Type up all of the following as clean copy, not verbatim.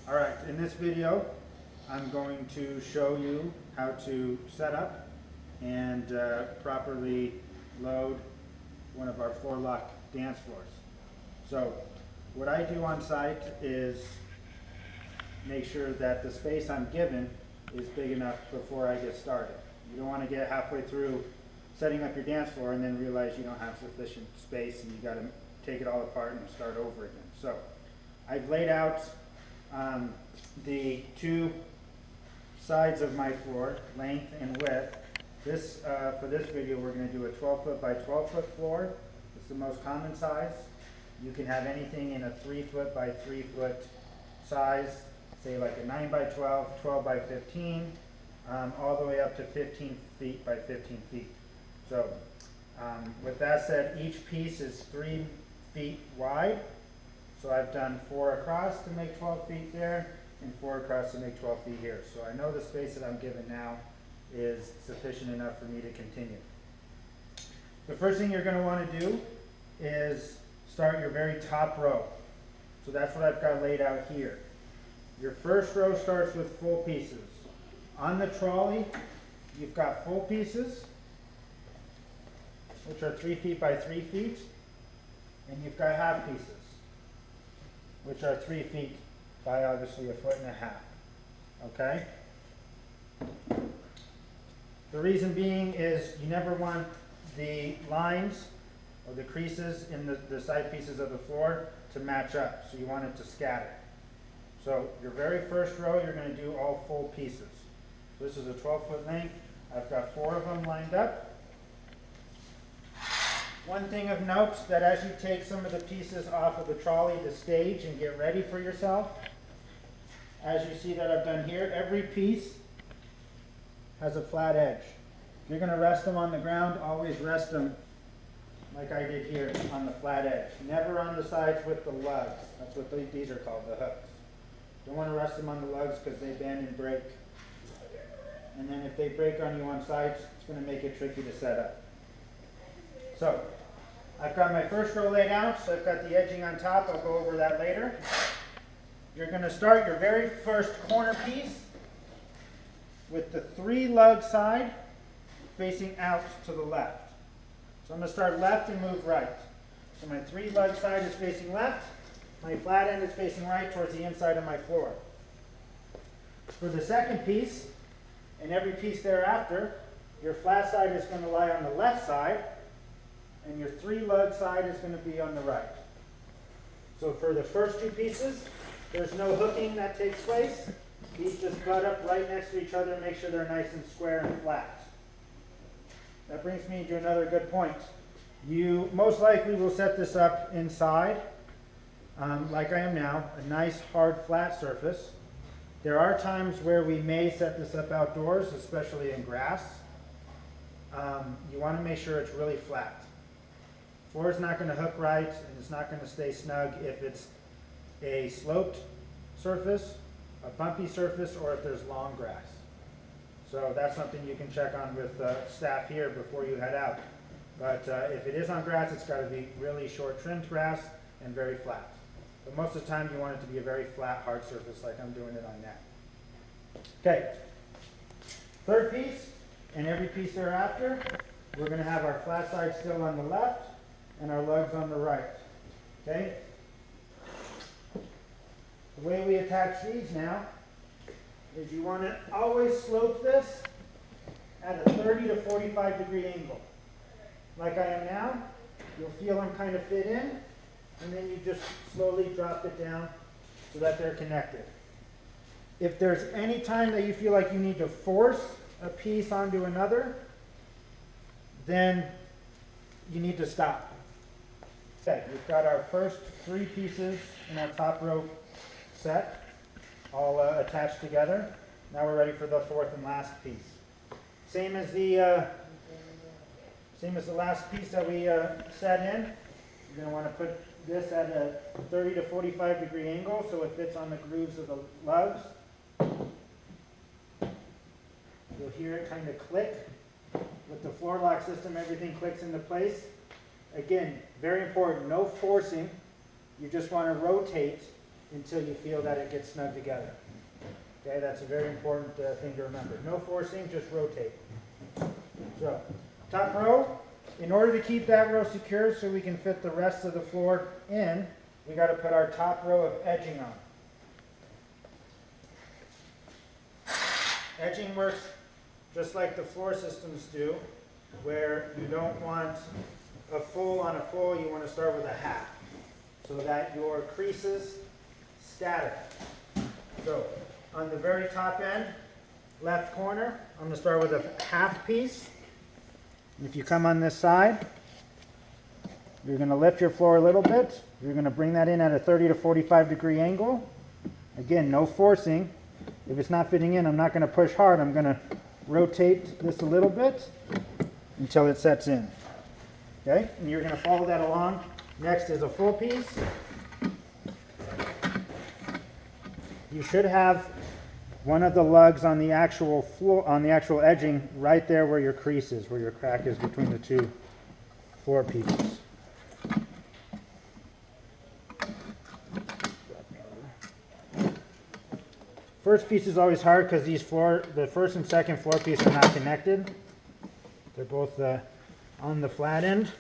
Alright, in this video I'm going to show you how to set up and properly load one of our Flor-lok dance floors. So what I do on site is make sure that the space I'm given is big enough before I get started. You don't want to get halfway through setting up your dance floor and then realize you don't have sufficient space and you got to take it all apart and start over again. So I've laid out the two sides of my floor, length and width. For this video, we're going to do a 12 foot by 12 foot floor. It's the most common size. You can have anything in a 3 foot by 3 foot size, say like a 9 by 12, 12 by 15, all the way up to 15 feet by 15 feet. So with that said, each piece is 3 feet wide. So I've done 4 across to make 12 feet there, and 4 across to make 12 feet here. So I know the space that I'm given now is sufficient enough for me to continue. The first thing you're going to want to do is start your very top row. So that's what I've got laid out here. Your first row starts with full pieces. On the trolley, you've got full pieces, which are 3 feet by 3 feet, and you've got half pieces, which are 3 feet by obviously 1.5 feet. Okay? The reason being is you never want the lines or the creases in the side pieces of the floor to match up, so you want it to scatter. So your very first row, you're going to do all full pieces. So this is a 12-foot length. I've got 4 of them lined up. One thing of note, that as you take some of the pieces off of the trolley to stage and get ready for yourself, as you see that I've done here, every piece has a flat edge. If you're going to rest them on the ground, always rest them like I did here on the flat edge. Never on the sides with the lugs. That's what these are called, the hooks. Don't want to rest them on the lugs because they bend and break. And then if they break on you on sides, it's going to make it tricky to set up. So I've got my first row laid out, so I've got the edging on top. I'll go over that later. You're going to start your very first corner piece with the 3 lug side facing out to the left. So I'm going to start left and move right. So my 3 lug side is facing left. My flat end is facing right towards the inside of my floor. For the second piece, and every piece thereafter, your flat side is going to lie on the left side, and your 3 lug side is going to be on the right. So for the first 2 pieces, there's no hooking that takes place. These just butt up right next to each other and make sure they're nice and square and flat. That brings me to another good point. You most likely will set this up inside, like I am now, a nice hard flat surface. There are times where we may set this up outdoors, especially in grass. You want to make sure it's really flat. Floor is not going to hook right, and it's not going to stay snug if it's a sloped surface, a bumpy surface, or if there's long grass. So that's something you can check on with staff here before you head out. But if it is on grass, it's got to be really short trimmed grass and very flat. But most of the time you want it to be a very flat, hard surface like I'm doing it on now. Okay, third piece, and every piece thereafter, we're going to have our flat side still on the left and our lugs on the right. Okay? The way we attach these now is you want to always slope this at a 30 to 45 degree angle. Like I am now, you'll feel them kind of fit in, and then you just slowly drop it down so that they're connected. If there's any time that you feel like you need to force a piece onto another, then you need to stop. Okay, we've got our first 3 pieces in our top row set, all attached together. Now we're ready for the 4th and last piece. Same as the last piece that we set in. You're going to want to put this at a 30 to 45 degree angle so it fits on the grooves of the lugs. You'll hear it kind of click. With the Flor-lok system, everything clicks into place. Again, very important, no forcing. You just want to rotate until you feel that it gets snug together. Okay, that's a very important thing to remember. No forcing, just rotate. So, top row, in order to keep that row secure so we can fit the rest of the floor in, we got to put our top row of edging on. Edging works just like the floor systems do, where you don't want a full on a full, you want to start with a half, so that your creases scatter. So, on the very top end, left corner, I'm going to start with a half piece. If you come on this side, you're going to lift your floor a little bit. You're going to bring that in at a 30 to 45 degree angle. Again, no forcing. If it's not fitting in, I'm not going to push hard. I'm going to rotate this a little bit until it sets in. Okay? And you're going to follow that along. Next is a full piece. You should have one of the lugs on the actual floor, on the actual edging, right there where your crease is, where your crack is between the two floor pieces. First piece is always hard because the first and second floor piece are not connected. They're both on the flat end.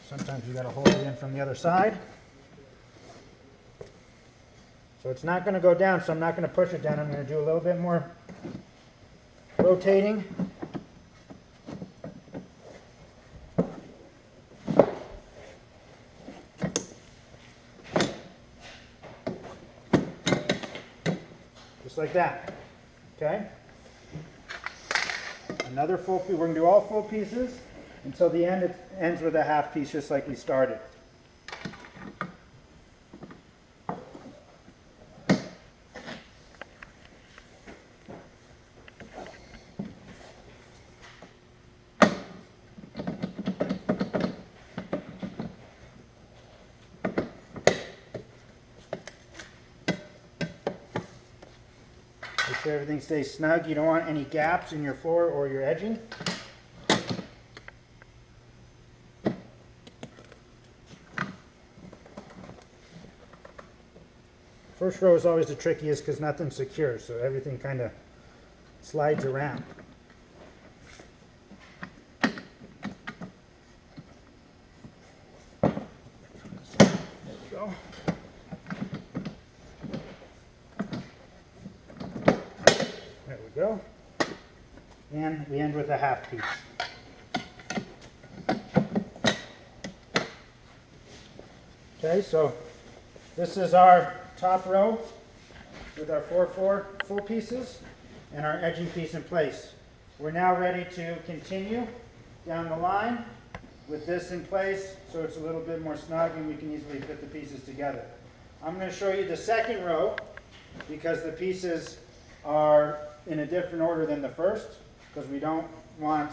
Sometimes you got to hold it in from the other side. So it's not going to go down, so I'm not going to push it down. I'm going to do a little bit more rotating. Just like that. Okay? Another full piece. We're going to do all full pieces until the end. It ends with a half piece, just like we started. Make sure everything stays snug. You don't want any gaps in your floor or your edging. First row is always the trickiest because nothing's secure, so everything kind of slides around. There we go. There we go. And we end with a half piece. Okay, so this is our top row with our 4 full pieces and our edging piece in place. We're now ready to continue down the line with this in place so it's a little bit more snug and we can easily fit the pieces together. I'm going to show you the second row because the pieces are in a different order than the first because we don't want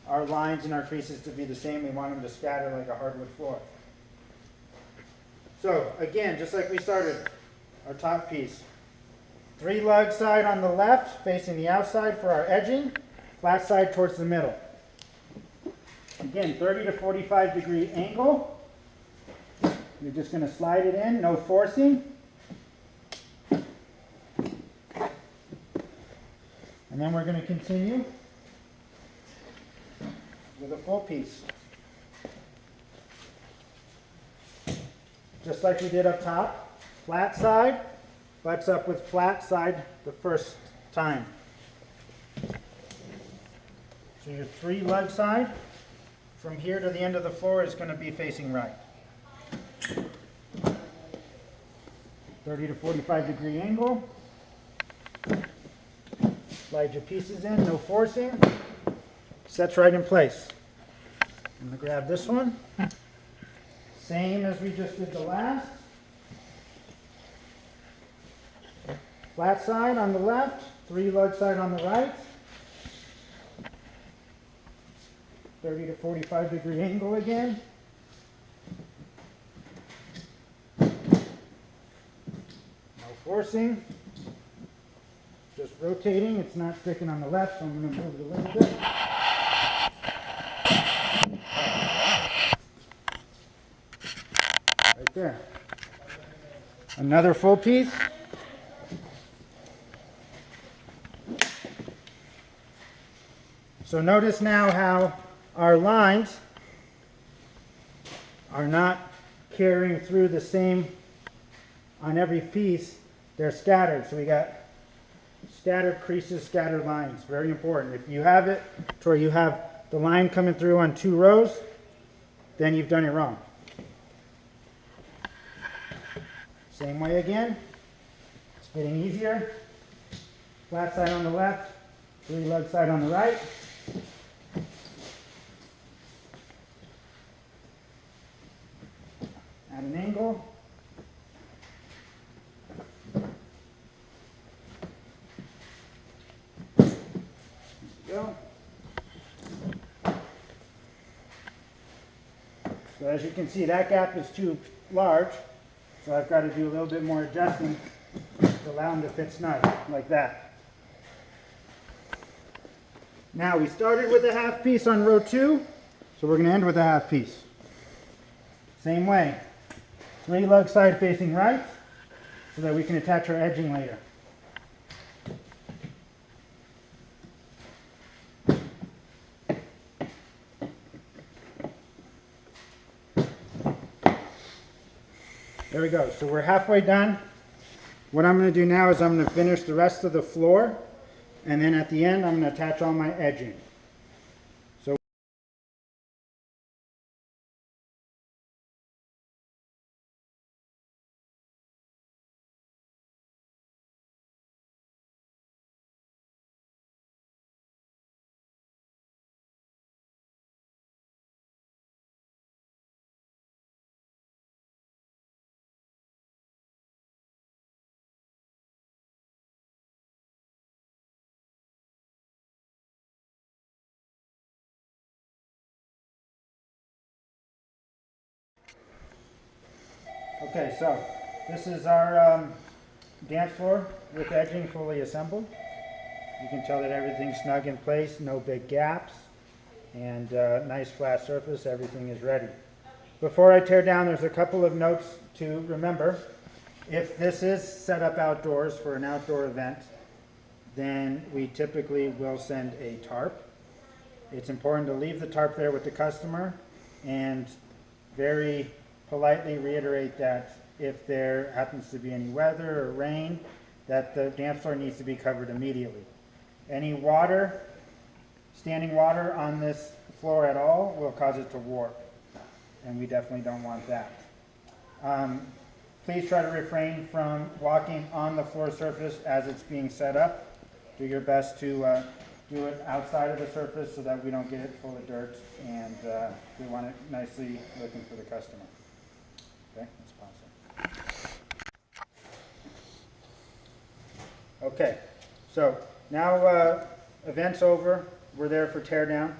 our lines and our creases to be the same. We want them to scatter like a hardwood floor. So again, just like we started, our top piece. 3 lug side on the left facing the outside for our edging, flat side towards the middle. Again, 30 to 45 degree angle. You're just going to slide it in, no forcing. And then we're going to continue with a full piece. Just like we did up top. Flat side, butts up with flat side the first time. So your 3 lug side from here to the end of the floor is going to be facing right. 30 to 45 degree angle. Slide your pieces in, no forcing. Sets right in place. I'm going to grab this one. Same as we just did the last. Flat side on the left, 3 lug side on the right. 30 to 45 degree angle again. No forcing. Just rotating. It's not sticking on the left, so I'm going to move it a little bit. Right there. Another full piece. So notice now how our lines are not carrying through the same on every piece. They're scattered. So we got scattered creases, scattered lines. Very important. If you have it to where you have the line coming through on 2 rows, then you've done it wrong. Same way again. It's getting easier. Flat side on the left, 3-lug side on the right. At an angle. There we go. So as you can see, that gap is too large, so I've got to do a little bit more adjusting to allow them to fit snug, like that. Now we started with a half piece on row 2, so we're going to end with a half piece. Same way, 3-lug side facing right, so that we can attach our edging later. There we go. So we're halfway done. What I'm going to do now is I'm going to finish the rest of the floor, and then at the end I'm going to attach all my edging. So okay, so this is our dance floor with edging fully assembled. You can tell that everything's snug in place, no big gaps, and nice flat surface. Everything is ready. Before I tear down, there's a couple of notes to remember. If this is set up outdoors for an outdoor event, then we typically will send a tarp. It's important to leave the tarp there with the customer and very politely reiterate that if there happens to be any weather or rain, that the dance floor needs to be covered immediately. Any water, standing water on this floor at all will cause it to warp, and we definitely don't want that. Please try to refrain from walking on the floor surface as it's being set up. Do your best to do it outside of the surface so that we don't get it full of dirt, and we want it nicely looking for the customer. Okay, let's pause it. Okay, so now event's over. We're there for teardown.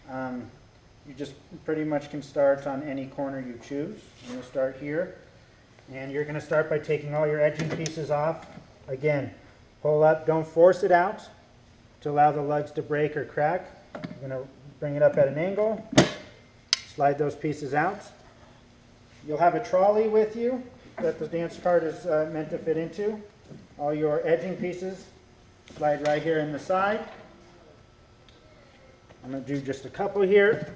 You just pretty much can start on any corner you choose. I'm going to start here. And you're going to start by taking all your edging pieces off. Again, pull up, don't force it out to allow the lugs to break or crack. You're going to bring it up at an angle, slide those pieces out. You'll have a trolley with you that the dance cart is meant to fit into. All your edging pieces slide right here in the side. I'm going to do just a couple here.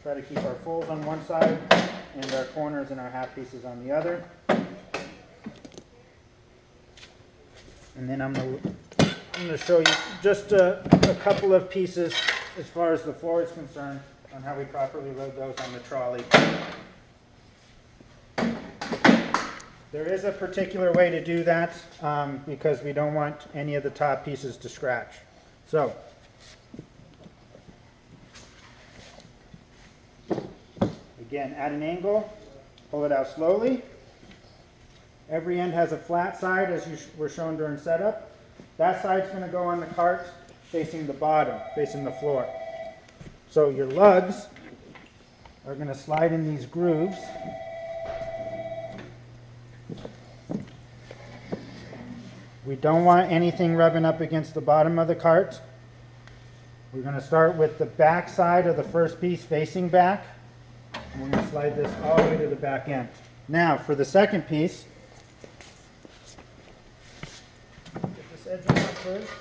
Try to keep our fulls on one side and our corners and our half pieces on the other. And then I'm going to show you just a couple of pieces as far as the floor is concerned on how we properly load those on the trolley. There is a particular way to do that because we don't want any of the top pieces to scratch. So, again, at an angle, pull it out slowly. Every end has a flat side as you were shown during setup. That side's going to go on the cart facing the bottom, facing the floor. So your lugs are going to slide in these grooves. We don't want anything rubbing up against the bottom of the cart. We're going to start with the back side of the first piece facing back. And we're going to slide this all the way to the back end. Now for the second piece, get this edge on first.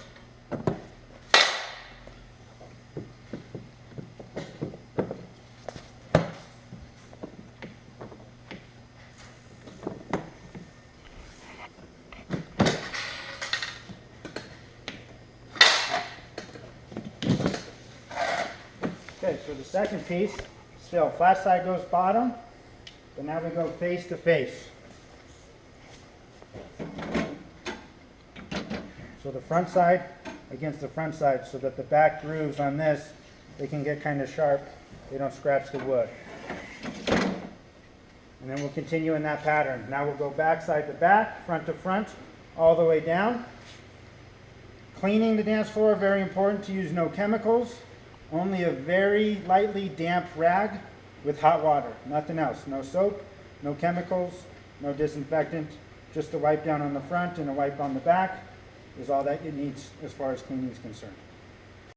Okay, so the second piece, still flat side goes bottom, but now we go face to face. So the front side against the front side, so that the back grooves on this, they can get kind of sharp, they don't scratch the wood. And then we'll continue in that pattern. Now we'll go back side to back, front to front, all the way down. Cleaning the dance floor, very important to use no chemicals. Only a very lightly damp rag with hot water, nothing else. No soap, no chemicals, no disinfectant, just a wipe down on the front and a wipe on the back is all that it needs as far as cleaning is concerned.